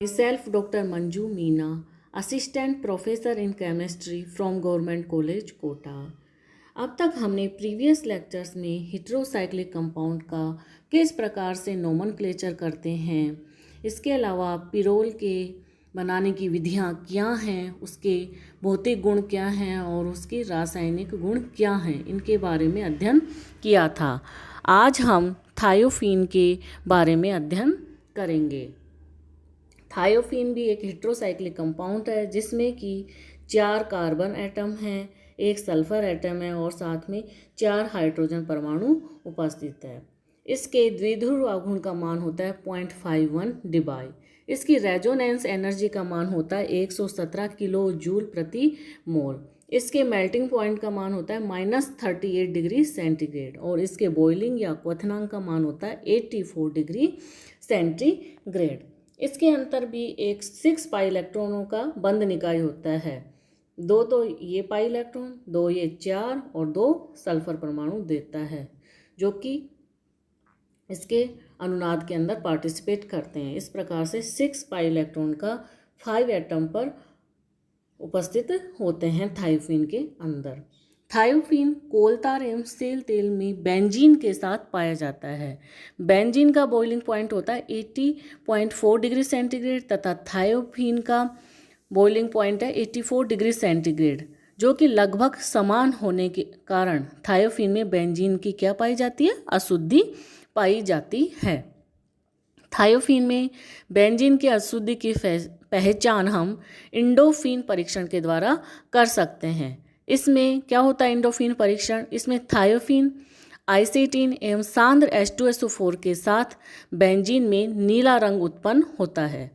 Myself Dr. Manju Meena, Assistant Professor in Chemistry from Government College, Kota. अब तक हमने previous lectures में heterocyclic compound का किस प्रकार से नोमेनक्लेचर करते हैं, इसके अलावा पिरोल के बनाने की विधियाँ क्या हैं, उसके भौतिक गुण क्या हैं और उसके रासायनिक गुण क्या हैं, इनके बारे में अध्ययन किया था। आज हम थायोफीन के बारे में अध्ययन करेंगे। थायोफीन भी एक हेटेरोसाइक्लिक कंपाउंड है जिसमें कि 4 कार्बन एटम हैं, 1 सल्फर एटम है और साथ में 4 हाइड्रोजन परमाणु उपस्थित है। इसके द्विध्रुव आघूर्ण का मान होता है 0.51 डिबाई। इसकी रेजोनेंस एनर्जी का मान होता है 117 किलो जूल प्रति मोल। इसके मेल्टिंग पॉइंट का मान होता है -38 डिग्री सेंटीग्रेड और इसके बॉइलिंग या क्वथनांक का मान होता है 84 डिग्री सेंटीग्रेड। इसके अंतर भी एक 6 पाई इलेक्ट्रॉनों का बंद निकाय होता है। 2 तो ये पाई इलेक्ट्रॉन, 2 ये 4 और 2 सल्फर परमाणु देता है जो कि इसके अनुनाद के अंदर पार्टिसिपेट करते हैं। इस प्रकार से 6 पाई इलेक्ट्रॉन का 5 एटम पर उपस्थित होते हैं थायोफीन के अंदर। थायोफीन कोलतार एवं सेल तेल में बेंजीन के साथ पाया जाता है। बेंजीन का बॉइलिंग पॉइंट होता है 80.4 डिग्री सेंटीग्रेड तथा थायोफीन का बॉइलिंग पॉइंट है 84 डिग्री सेंटीग्रेड, जो कि लगभग समान होने के कारण थायोफीन में बेंजीन की क्या पाई जाती है, अशुद्धि पाई जाती है। थायोफीन में बेंजीन की अशुद्धि की पहचान हम इंडोफीन परीक्षण के द्वारा कर सकते हैं। इसमें क्या होता है इंडोफीन परीक्षण? इसमें थायोफीन आइसेटीन एवं सांद्र H2SO4 के साथ बेंजीन में नीला रंग उत्पन्न होता है।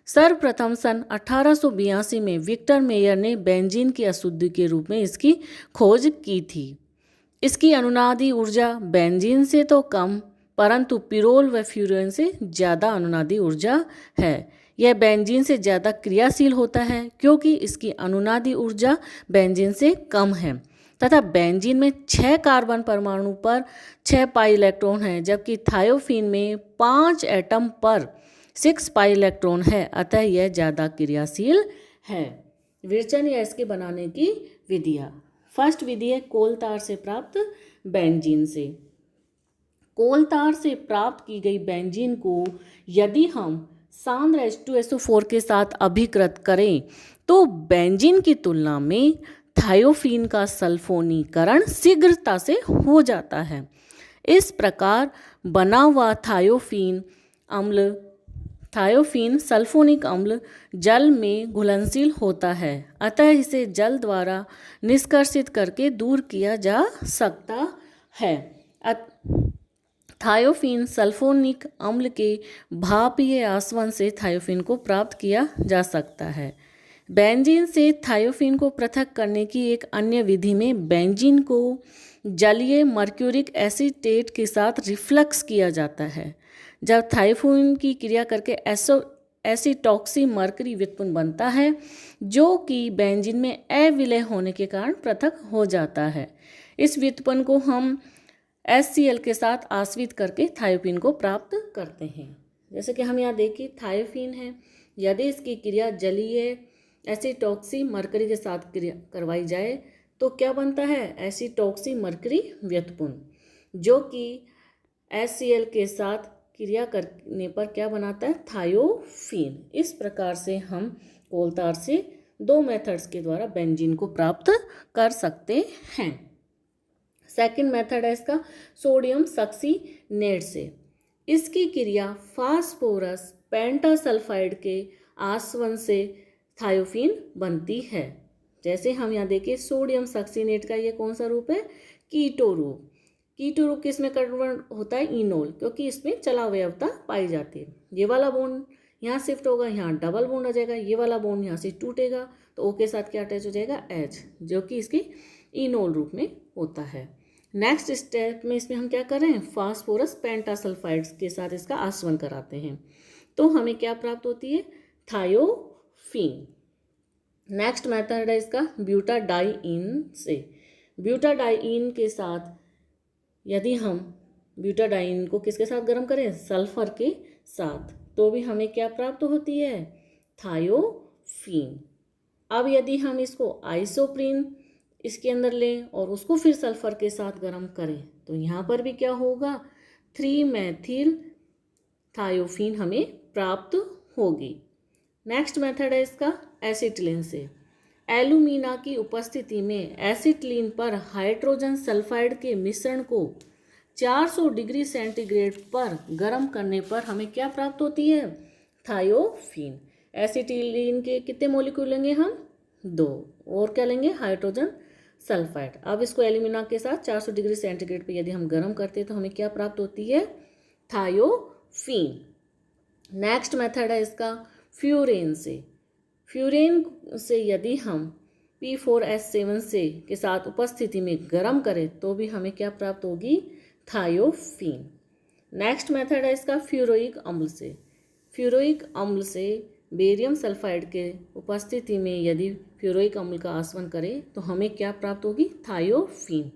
सर्वप्रथम सन 1882 में विक्टर मेयर ने बेंजीन की अशुद्धि के रूप में इसकी खोज की थी। इसकी अनुनादी ऊर्जा बेंजीन से तो कम परंतु पिरोल व फ्यूरेन से ज़्यादा अनुनादी ऊर्जा है। यह बेंजीन से ज़्यादा क्रियाशील होता है क्योंकि इसकी अनुनादी ऊर्जा बेंजीन से कम है तथा बेंजीन में 6 कार्बन परमाणु पर 6 पाई इलेक्ट्रॉन है, जबकि थायोफीन में 5 एटम पर 6 पाई इलेक्ट्रॉन है, अतः यह ज़्यादा क्रियाशील है। विरचन या इसके बनाने की विधियाँ। फर्स्ट विधि है कोल तार से प्राप्त बेंजीन से। कोल तार से प्राप्त की गई बेंजीन को यदि हम सांद्र H2SO4 के साथ अभिकृत करें तो बेंजीन की तुलना में थायोफीन का सल्फोनीकरण शीघ्रता से हो जाता है। इस प्रकार बना हुआ थायोफीन सल्फोनिक अम्ल जल में घुलनशील होता है, अतः इसे जल द्वारा निष्कर्षित करके दूर किया जा सकता है। थायोफीन सल्फोनिक अम्ल के भापीय आसवन से थायोफीन को प्राप्त किया जा सकता है। बेंजीन से थायोफीन को पृथक करने की एक अन्य विधि में बेंजीन को जलीय मर्क्यूरिक एसीटेट के साथ रिफ्लक्स किया जाता है। जब थायोफीन की क्रिया करके एसीटॉक्सी मर्करी व्युत्पन्न बनता है जो कि बेंजीन में अविलय होने के कारण पृथक हो जाता है। इस व्युत्पन्न को हम HCl के साथ आश्रित करके थायोफीन को प्राप्त करते हैं। जैसे कि हम यहाँ देखिए थायोफीन है, यदि इसकी क्रिया जलीय एसीटॉक्सी मर्करी के साथ क्रिया करवाई जाए तो क्या बनता है, एसीटॉक्सी मर्करी व्युत्पन्न, जो कि HCl के साथ क्रिया करने पर क्या बनाता है, थायोफीन। इस प्रकार से हम कोल तार से 2 मेथड्स के द्वारा बेंजीन को प्राप्त कर सकते हैं। सेकंड मेथड है इसका सोडियम सक्सीनेट से। इसकी क्रिया फास्फोरस पेंटासल्फाइड के आसवन से थायोफीन बनती है। जैसे हम यहाँ देखिए सोडियम सक्सीनेट का ये कौन सा रूप है, कीटो रूप। कीटो रूप किस में कन्वर्ट होता है, इनोल, क्योंकि इसमें चला अवयवता पाई जाती है। ये वाला बॉन्ड यहाँ शिफ्ट होगा, यहाँ डबल बॉन्ड आ जाएगा, ये वाला बॉन्ड यहाँ से टूटेगा तो O के साथ क्या अटैच हो जाएगा, H, जो कि इसकी इनोल रूप में होता है। नेक्स्ट स्टेप में इसमें हम क्या कर रहे हैं, फास्फोरस पेंटासल्फाइड्स के साथ इसका आसवन कराते हैं तो हमें क्या प्राप्त होती है, थायोफीन। नेक्स्ट मेथड है इसका ब्यूटाडाइइन से। ब्यूटाडाइइन के साथ यदि हम ब्यूटाडाइइन को किसके साथ गर्म करें, सल्फर के साथ, तो भी हमें क्या प्राप्त होती है? थायोफीन। अब यदि हम इसको आइसोप्रीन इसके अंदर लें और उसको फिर सल्फर के साथ गर्म करें तो यहाँ पर भी क्या होगा? 3-मेथिल थायोफीन हमें प्राप्त होगी। नेक्स्ट मेथड है इसका एसिटिलीन से। एल्यूमिना की उपस्थिति में एसिटिलीन पर हाइड्रोजन सल्फाइड के मिश्रण को 400 डिग्री सेंटीग्रेड पर गर्म करने पर हमें क्या प्राप्त होती है? थायोफीन। एसिटिलीन के कितने मॉलिक्यूल लेंगे हम? 2। और क्या लेंगे? Hydrogen sulphide. अब इसको एल्यूमिना के साथ 400 डिग्री सेंटीग्रेड पर यदि हम गर्म करते हैं तो हमें क्या प्राप्त होती है? थायोफीन। नेक्स्ट मेथड है इसका फ्यूरेन से। फ्यूरेन से यदि हम P4S7 से के साथ उपस्थिति में गर्म करें तो भी हमें क्या प्राप्त होगी? थायोफीन। नेक्स्ट मेथड है इसका फ्यूरोइक अम्ल से। फ्यूरोइक अम्ल से बेरियम सल्फाइड के उपस्थिति में यदि फ्यूरोइक अम्ल का आसवन करें तो हमें क्या प्राप्त होगी? थायोफीन।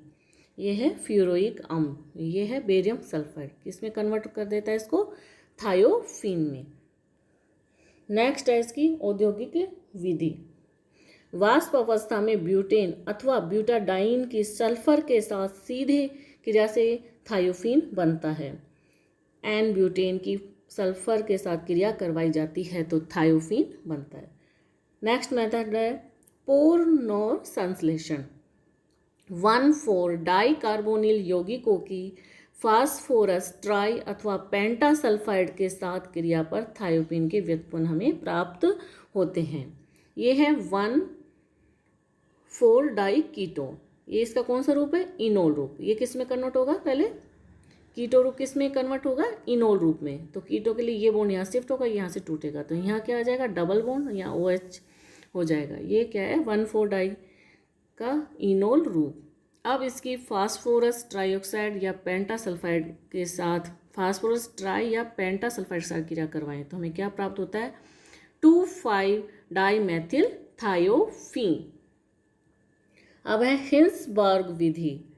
ये है फ्यूरोइक अम्ल, ये है बेरियम सल्फाइड, किसमें कन्वर्ट कर देता है इसको? थायोफीन में। नेक्स्ट है इसकी औद्योगिक विधि। वाष्प अवस्था में ब्यूटेन अथवा ब्यूटाडाइन की सल्फर के साथ सीधे क्रिया से थायोफीन बनता है। एन ब्यूटेन की सल्फर के साथ क्रिया करवाई जाती है तो थायोफीन बनता है। नेक्स्ट मेथड है पोरनोर संश्लेषण। 1,4 डाइकार्बोनिल यौगिकों की फास्फोरस ट्राई अथवा पेंटासल्फाइड के साथ क्रिया पर थायोफीन के व्युत्पन्न हमें प्राप्त होते हैं। ये है 1,4 डाई कीटोन। ये इसका कौन सा रूप है? इनोल रूप। ये किस में कन्वर्ट होगा? पहले कीटो रूप किस में कन्वर्ट होगा? इनोल रूप में। तो कीटो के लिए ये बॉन्ड यहाँ शिफ्ट होगा, यहाँ से टूटेगा तो यहाँ क्या आ जाएगा? डबल बॉन्ड, यहाँ OH हो जाएगा। ये क्या है? 1,4 डाई का इनोल रूप। अब इसकी फास्फोरस ट्राइऑक्साइड या पेंटासल्फाइड के साथ फास्फोरस ट्राई या पेंटासल्फाइड के साथ क्रिया करवाएं तो हमें क्या प्राप्त होता है? 2,5 डाईमेथिल थायोफीन। अब है हिंसबर्ग विधि।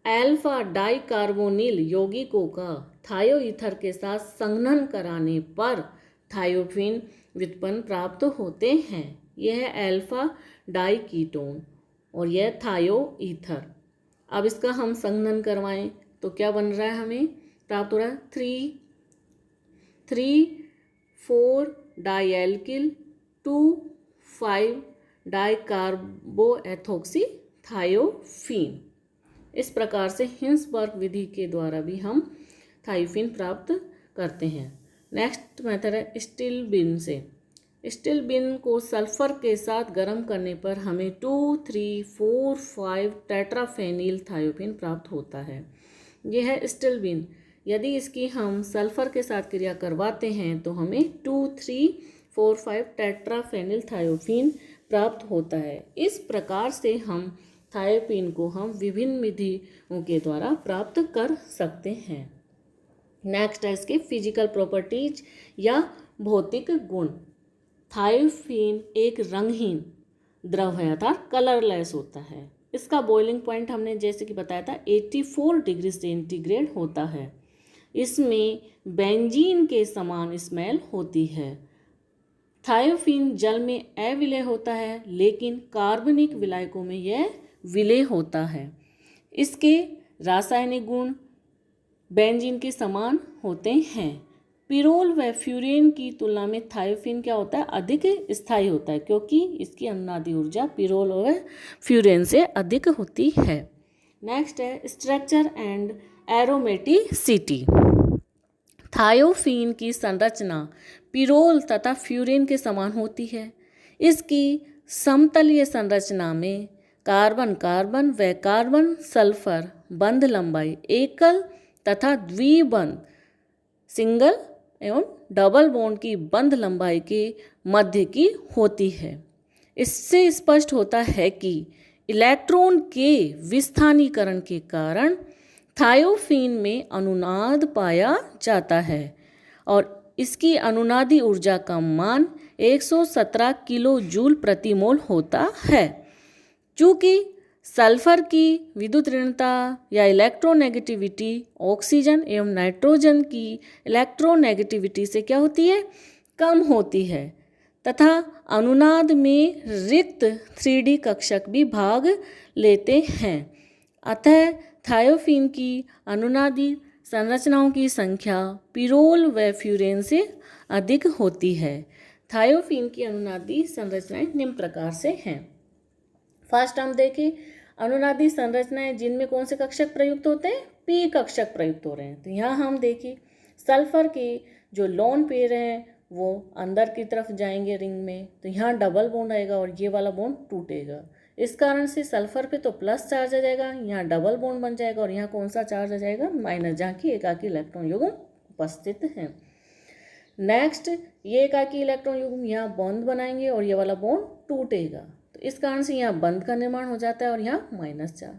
अल्फा डाइकार्बोनिल यौगिकों का थायोईथर के साथ संघनन कराने पर थायोफीन व्युत्पन्न प्राप्त होते हैं। यह है अल्फा डाइकीटोन और यह थायोईथर। अब इसका हम संघनन करवाएं तो क्या बन रहा है? हमें प्राप्त हो रहा है 3,4 डाइएल्किल 2,5 डाइकार्बोएथोक्सी थायोफीन। इस प्रकार से हिंसबर्ग विधि के द्वारा भी हम थायोफीन प्राप्त करते हैं। नेक्स्ट मेथड है स्टील बिन से। स्टील बिन को सल्फर के साथ गर्म करने पर हमें 2, 3, 4, 5 टेट्राफेनिल थायोफीन प्राप्त होता है। यह है स्टील बिन। यदि इसकी हम सल्फर के साथ क्रिया करवाते हैं तो हमें 2, 3, 4, 5 टेट्राफेनिल थायोफीन प्राप्त होता है। इस प्रकार से हम थायोफीन को हम विभिन्न विधियों के द्वारा प्राप्त कर सकते हैं। नेक्स्ट है इसके फिजिकल प्रॉपर्टीज या भौतिक गुण। थायोफीन एक रंगहीन द्रव है अर्थात कलरलेस होता है। इसका बॉइलिंग पॉइंट हमने जैसे कि बताया था 84 डिग्री सेंटीग्रेड होता है। इसमें बेंजीन के समान स्मेल होती है। थायोफीन जल में अविलेय होता है लेकिन कार्बनिक विलायकों में यह विलेय होता है। इसके रासायनिक गुण बेंजीन के समान होते हैं। पिरोल व फ्यूरेन की तुलना में थायोफीन क्या होता है? अधिक स्थायी होता है क्योंकि इसकी अनुनादी ऊर्जा पिरोल व फ्यूरेन से अधिक होती है। नेक्स्ट है स्ट्रक्चर एंड एरोमेटिसिटी। थायोफीन की संरचना पिरोल तथा फ्यूरेन के समान होती है। इसकी समतलीय संरचना में कार्बन कार्बन व कार्बन सल्फर बंध लंबाई एकल तथा द्विबंध सिंगल एवं डबल बॉन्ड की बंध लंबाई के मध्य की होती है। इससे स्पष्ट होता है कि इलेक्ट्रॉन के विस्थानीकरण के कारण थायोफीन में अनुनाद पाया जाता है और इसकी अनुनादी ऊर्जा का मान 117 किलो जूल प्रति मोल होता है। चूँकि सल्फर की विद्युत ऋणता या इलेक्ट्रोनेगेटिविटी ऑक्सीजन एवं नाइट्रोजन की इलेक्ट्रोनेगेटिविटी से क्या होती है, कम होती है तथा अनुनाद में रिक्त 3D कक्षक भी भाग लेते हैं। अतः थायोफीन की अनुनादी संरचनाओं की संख्या पिरोल व फ्यूरेन से अधिक होती है। थायोफीन की अनुनादी संरचनाएं निम्न प्रकार से हैं। फर्स्ट हम देखें अनुनादी संरचनाएं जिनमें कौन से कक्षक प्रयुक्त होते हैं, पी कक्षक प्रयुक्त हो रहे हैं। तो यहाँ हम देखिए सल्फर के जो लोन पेयर हैं वो अंदर की तरफ जाएंगे रिंग में, तो यहाँ डबल बॉन्ड आएगा और ये वाला बॉन्ड टूटेगा। इस कारण से सल्फर पे तो प्लस चार्ज आ जाएगा, यहाँ डबल बॉन्ड बन जाएगा और यहाँ कौन सा चार्ज आ जाएगा, माइनस, जहाँ की एकाकी इलेक्ट्रॉन युग्म उपस्थित है। नेक्स्ट ये एकाकी इलेक्ट्रॉन युग्म यहाँ बॉन्ड बनाएंगे और ये वाला बॉन्ड टूटेगा, तो इस कारण से यहाँ बंद का निर्माण हो जाता है और यहाँ माइनस चार्ज।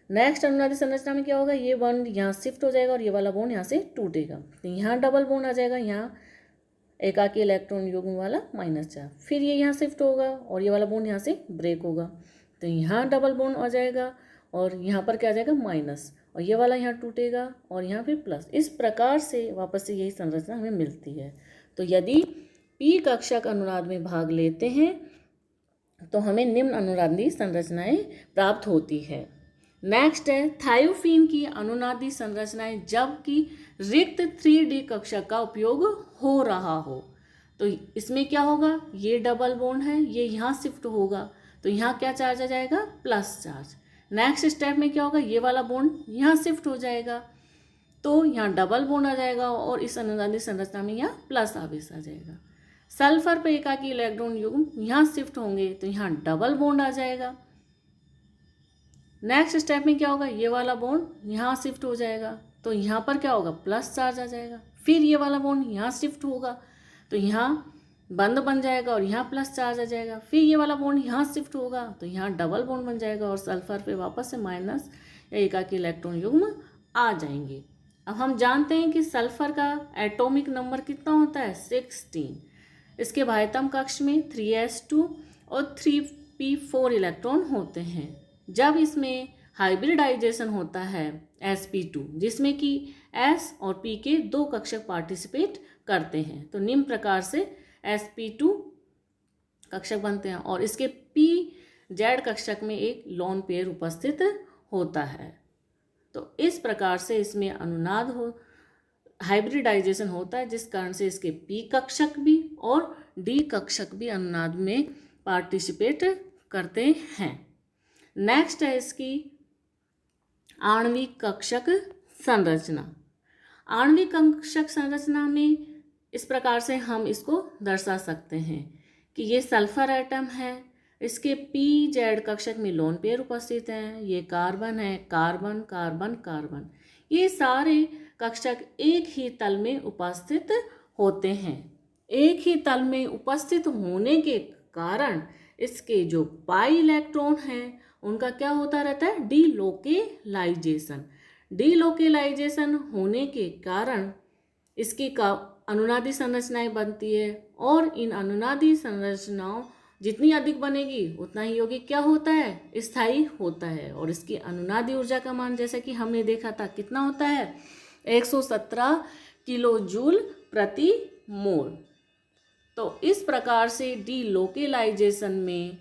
नेक्स्ट अनुनादी संरचना में क्या होगा, ये बॉन्ड यहाँ शिफ्ट हो जाएगा और ये वाला बॉन्ड यहाँ से टूटेगा, तो यहाँ डबल बॉन्ड आ जाएगा, यहाँ एकाकी इलेक्ट्रॉन युग्म वाला माइनस चार्ज। फिर ये यहाँ शिफ्ट होगा और ये वाला बॉन्ड यहाँ से ब्रेक होगा, तो यहाँ डबल बॉन्ड आ जाएगा और यहाँ पर क्या आ जाएगा, माइनस, और ये वाला यहाँ टूटेगा और यहाँ फिर प्लस। इस प्रकार से वापस से यही संरचना हमें मिलती है। तो यदि पी कक्षक अनुनाद में भाग लेते हैं तो हमें निम्न अनुनादी संरचनाएं प्राप्त होती है। नेक्स्ट है थायोफीन की अनुनादी संरचनाएं जबकि रिक्त 3D कक्षक का उपयोग हो रहा हो, तो इसमें क्या होगा, ये डबल बॉन्ड है, ये यहाँ शिफ्ट होगा, तो यहाँ क्या चार्ज आ जाएगा, प्लस चार्ज। नेक्स्ट स्टेप में क्या होगा, ये वाला बॉन्ड यहाँ शिफ्ट हो जाएगा, तो यहाँ डबल बॉन्ड आ जाएगा और इस अनुनादी संरचना में यहाँ प्लस आवेश आ जाएगा। सल्फर पे एकाकी इलेक्ट्रॉन युग्म यहाँ शिफ्ट होंगे, तो यहाँ डबल बॉन्ड आ जाएगा। नेक्स्ट स्टेप में क्या होगा, ये वाला बॉन्ड यहाँ शिफ्ट हो जाएगा, तो यहाँ पर क्या होगा, प्लस चार्ज आ जाएगा। फिर ये वाला बॉन्ड यहाँ शिफ्ट होगा, तो यहाँ बंद बन जाएगा और यहाँ प्लस चार्ज आ जाएगा। फिर ये वाला बॉन्ड यहाँ शिफ्ट होगा, तो यहाँ डबल बॉन्ड बन जाएगा और सल्फर पे वापस से माइनस या एकाकी इलेक्ट्रॉन युग्म आ जाएंगे। अब हम जानते हैं कि सल्फर का एटॉमिक नंबर कितना होता है, 16। इसके बाह्यतम कक्ष में 3s2 और 3p4 इलेक्ट्रॉन होते हैं। जब इसमें हाइब्रिडाइजेशन होता है sp2, जिसमें कि s और p के दो कक्षक पार्टिसिपेट करते हैं, तो निम्न प्रकार से sp2 कक्षक बनते हैं और इसके pz कक्षक में एक लोन पेयर उपस्थित होता है। तो इस प्रकार से इसमें अनुनाद हाइब्रिडाइजेशन होता है, जिस कारण से इसके p कक्षक भी और d कक्षक भी अनुनाद में पार्टिसिपेट करते हैं। नेक्स्ट है इसकी आणविक कक्षक संरचना। आणविक कक्षक संरचना में इस प्रकार से हम इसको दर्शा सकते हैं कि ये सल्फर एटम है, इसके pz कक्षक में लोन पेयर उपस्थित हैं, ये कार्बन है, कार्बन कार्बन कार्बन, ये सारे कक्षक एक ही तल में उपस्थित होते हैं। एक ही तल में उपस्थित होने के कारण इसके जो पाई इलेक्ट्रॉन हैं उनका क्या होता रहता है, डीलोकेलाइजेशन। डीलोकेलाइजेशन होने के कारण इसकी का अनुनादी संरचनाएं बनती है और इन अनुनादी संरचनाओं जितनी अधिक बनेगी उतना ही यौगिक क्या होता है, स्थायी होता है। और इसकी अनुनादी ऊर्जा का मान जैसा कि हमने देखा था कितना होता है, 117 किलो जूल प्रति मोल। तो इस प्रकार से डीलोकेलाइजेशन में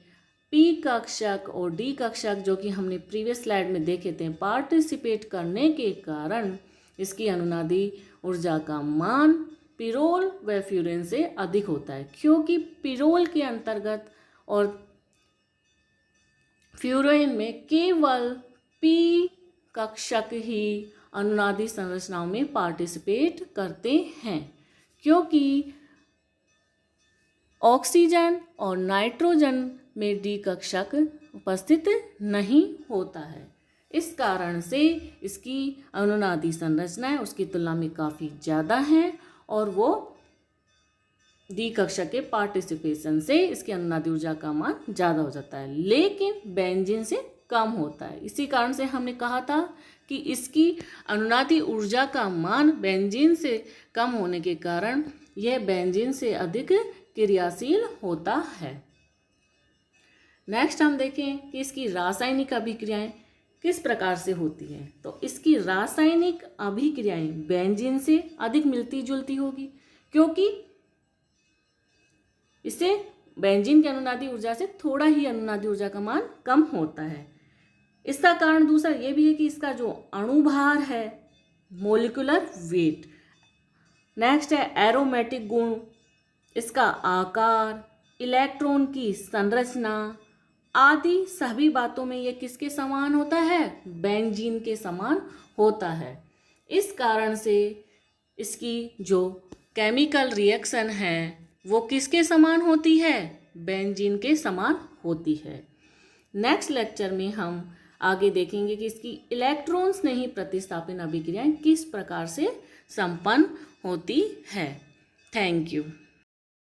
पी कक्षक और डी कक्षक जो कि हमने प्रीवियस स्लाइड में देखे थे पार्टिसिपेट करने के कारण इसकी अनुनादी ऊर्जा का मान पिरोल व फ्यूरेन से अधिक होता है, क्योंकि पिरोल के अंतर्गत और फ्यूरेन में केवल पी कक्षक ही अनुनादी संरचनाओं में पार्टिसिपेट करते हैं, क्योंकि ऑक्सीजन और नाइट्रोजन में डी कक्षक उपस्थित नहीं होता है। इस कारण से इसकी अनुनादी संरचनाएं उसकी तुलना में काफ़ी ज़्यादा हैं और वो डी कक्षक के पार्टिसिपेशन से इसकी अनुनादी ऊर्जा का मान ज़्यादा हो जाता है, लेकिन बेंजीन से कम होता है। इसी कारण से हमने कहा था कि इसकी अनुनादी ऊर्जा का मान बेंजीन से कम होने के कारण यह बेंजीन से अधिक क्रियाशील होता है। नेक्स्ट हम देखें कि इसकी रासायनिक अभिक्रियाएं किस प्रकार से होती हैं। तो इसकी रासायनिक अभिक्रियाएं बेंजीन से अधिक मिलती जुलती होगी, क्योंकि इससे बेंजीन की अनुनादी ऊर्जा से थोड़ा ही अनुनादी ऊर्जा का मान कम होता है। इसका कारण दूसरा ये भी है कि इसका जो अणुभार है, मोलिकुलर वेट। नेक्स्ट है एरोमेटिक गुण, इसका आकार, इलेक्ट्रॉन की संरचना आदि सभी बातों में ये किसके समान होता है, बेंजीन के समान होता है। इस कारण से इसकी जो केमिकल रिएक्शन है वो किसके समान होती है, बेंजीन के समान होती है। नेक्स्ट लेक्चर में हम आगे देखेंगे कि इसकी इलेक्ट्रॉन स्नेही प्रतिस्थापन अभिक्रियाएं किस प्रकार से संपन्न होती है। Thank you.